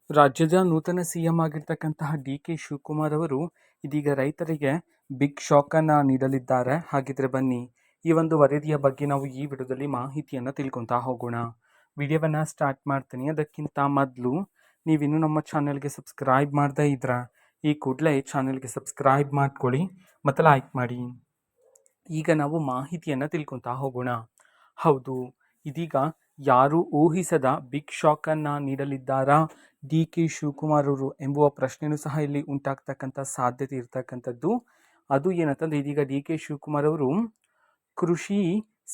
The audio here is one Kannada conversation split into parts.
ರಾಜ್ಯದ ನೂತನ ಸಿಎಂ ಆಗಿರ್ತಕ್ಕಂತಹ ಡಿ.ಕೆ. ಶಿವಕುಮಾರ್ ಅವರು ಇದೀಗ ರೈತರಿಗೆ ಬಿಗ್ ಶಾಕನ್ನು ನೀಡಲಿದ್ದಾರೆ. ಹಾಗಿದ್ರೆ ಬನ್ನಿ ಈ ಒಂದು ವರದಿಯ ಬಗ್ಗೆ ನಾವು ಈ ವಿಡಿಯೋದಲ್ಲಿ ಮಾಹಿತಿಯನ್ನು ತಿಳ್ಕೊತಾ ಹೋಗೋಣ. ವಿಡಿಯೋವನ್ನು ಸ್ಟಾರ್ಟ್ ಮಾಡ್ತೀನಿ. ಅದಕ್ಕಿಂತ ಮೊದಲು ನೀವಿನ್ನೂ ನಮ್ಮ ಚಾನೆಲ್ಗೆ ಸಬ್ಸ್ಕ್ರೈಬ್ ಮಾಡದೇ ಇದ್ರೆ ಈ ಕೂಡಲೇ ಚಾನೆಲ್ಗೆ ಸಬ್ಸ್ಕ್ರೈಬ್ ಮಾಡ್ಕೊಳ್ಳಿ ಮತ್ತು ಲೈಕ್ ಮಾಡಿ. ಈಗ ನಾವು ಮಾಹಿತಿಯನ್ನು ತಿಳ್ಕೊತಾ ಹೋಗೋಣ. ಹೌದು, ಇದೀಗ ಯಾರು ಊಹಿಸದ ಬಿಗ್ ಶಾಕನ್ನು ನೀಡಲಿದ್ದಾರಾ ಡಿ.ಕೆ. ಶಿವಕುಮಾರ್ ಅವರು ಎಂಬುವ ಪ್ರಶ್ನೆಯೂ ಸಹ ಇಲ್ಲಿ ಉಂಟಾಗ್ತಕ್ಕಂಥ ಸಾಧ್ಯತೆ ಇರ್ತಕ್ಕಂಥದ್ದು. ಅದು ಏನಂತಂದರೆ, ಇದೀಗ ಡಿ.ಕೆ. ಶಿವಕುಮಾರ್ ಅವರು ಕೃಷಿ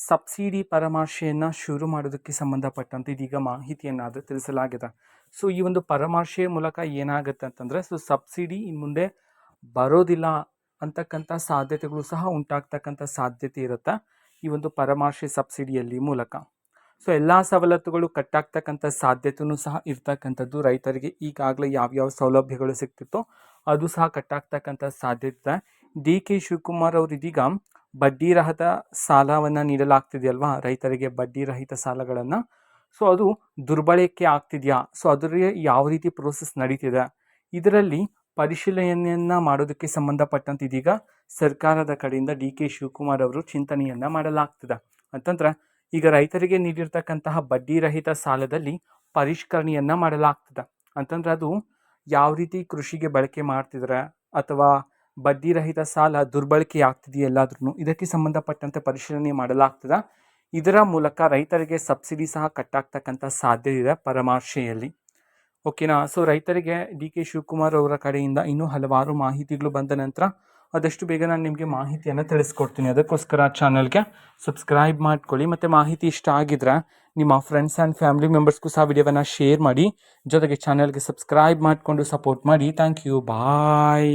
ಸಬ್ಸಿಡಿ ಪರಾಮರ್ಶೆಯನ್ನು ಶುರು ಮಾಡೋದಕ್ಕೆ ಸಂಬಂಧಪಟ್ಟಂತೆ ಇದೀಗ ಮಾಹಿತಿಯನ್ನಾದರೂ ತಿಳಿಸಲಾಗಿದೆ. ಸೊ ಈ ಒಂದು ಪರಾಮರ್ಶೆಯ ಮೂಲಕ ಏನಾಗುತ್ತೆ ಅಂತಂದರೆ, ಸಬ್ಸಿಡಿ ಇನ್ನು ಮುಂದೆ ಬರೋದಿಲ್ಲ ಅಂತಕ್ಕಂಥ ಸಾಧ್ಯತೆಗಳು ಸಹ ಉಂಟಾಗ್ತಕ್ಕಂಥ ಸಾಧ್ಯತೆ ಇರುತ್ತೆ ಈ ಒಂದು ಪರಾಮರ್ಶೆ ಸಬ್ಸಿಡಿಯಲ್ಲಿ ಮೂಲಕ. ಸೊ ಎಲ್ಲ ಸವಲತ್ತುಗಳು ಕಟ್ಟಾಗ್ತಕ್ಕಂಥ ಸಾಧ್ಯತೆಯೂ ಸಹ ಇರ್ತಕ್ಕಂಥದ್ದು. ರೈತರಿಗೆ ಈಗಾಗಲೇ ಯಾವ್ಯಾವ ಸೌಲಭ್ಯಗಳು ಸಿಗ್ತಿತ್ತೋ ಅದು ಸಹ ಕಟ್ಟಾಗ್ತಕ್ಕಂಥ ಸಾಧ್ಯತೆ. ಡಿ.ಕೆ. ಶಿವಕುಮಾರ್ ಅವರು ಇದೀಗ ಬಡ್ಡಿ ರಹಿತ ಸಾಲವನ್ನು ನೀಡಲಾಗ್ತಿದೆಯಲ್ವಾ, ರೈತರಿಗೆ ಬಡ್ಡಿ ರಹಿತ ಸಾಲಗಳನ್ನು. ಸೊ ಅದು ದುರ್ಬಳಕೆ ಆಗ್ತಿದೆಯಾ, ಸೊ ಅದರ ಯಾವ ರೀತಿ ಪ್ರೋಸೆಸ್ ನಡೀತಿದೆ, ಇದರಲ್ಲಿ ಪರಿಶೀಲನೆಯನ್ನು ಮಾಡೋದಕ್ಕೆ ಸಂಬಂಧಪಟ್ಟಂತೆ ಇದೀಗ ಸರ್ಕಾರದ ಕಡೆಯಿಂದ ಡಿ.ಕೆ. ಶಿವಕುಮಾರ್ ಅವರು ಚಿಂತನೆಯನ್ನು ಮಾಡಲಾಗ್ತಿದೆ. ಅಂತಂದ್ರೆ ಈಗ ರೈತರಿಗೆ ನೀಡಿರ್ತಕ್ಕಂತಹ ಬಡ್ಡಿ ರಹಿತ ಸಾಲದಲ್ಲಿ ಪರಿಷ್ಕರಣೆಯನ್ನು ಮಾಡಲಾಗ್ತದೆ. ಅಂತಂದ್ರೆ ಅದು ಯಾವ ರೀತಿ ಕೃಷಿಗೆ ಬಳಕೆ ಮಾಡ್ತಿದ್ರೆ ಅಥವಾ ಬಡ್ಡಿ ರಹಿತ ಸಾಲ ದುರ್ಬಳಕೆ ಆಗ್ತಿದೆಯಲ್ಲಾದ್ರೂ ಇದಕ್ಕೆ ಸಂಬಂಧಪಟ್ಟಂತೆ ಪರಿಶೀಲನೆ ಮಾಡಲಾಗ್ತದೆ. ಇದರ ಮೂಲಕ ರೈತರಿಗೆ ಸಬ್ಸಿಡಿ ಸಹ ಕಟ್ಟಾಗ್ತಕ್ಕಂಥ ಸಾಧ್ಯತೆ ಇದೆ ಪರಾಮರ್ಶೆಯಲ್ಲಿ. ಓಕೆನಾ. ಸೊ ರೈತರಿಗೆ ಡಿ.ಕೆ. ಶಿವಕುಮಾರ್ ಅವರ ಕಡೆಯಿಂದ ಇನ್ನೂ ಹಲವಾರು ಮಾಹಿತಿಗಳು ಬಂದ ನಂತರ ಆದಷ್ಟು ಬೇಗ ನಾನು ನಿಮಗೆ ಮಾಹಿತಿಯನ್ನು ತಿಳಿಸ್ಕೊಡ್ತೀನಿ. ಅದಕ್ಕೋಸ್ಕರ ಚಾನಲ್ಗೆ ಸಬ್ಸ್ಕ್ರೈಬ್ ಮಾಡ್ಕೊಳ್ಳಿ ಮತ್ತು ಮಾಹಿತಿ ಇಷ್ಟ ಆಗಿದ್ರೆ ನಿಮ್ಮ ಫ್ರೆಂಡ್ಸ್ ಆ್ಯಂಡ್ ಫ್ಯಾಮಿಲಿ ಮೆಂಬರ್ಸ್ಗೂ ಸಹ ವಿಡಿಯೋವನ್ನು ಶೇರ್ ಮಾಡಿ. ಜೊತೆಗೆ ಚಾನಲ್ಗೆ ಸಬ್ಸ್ಕ್ರೈಬ್ ಮಾಡಿಕೊಂಡು ಸಪೋರ್ಟ್ ಮಾಡಿ. Thank you, bye.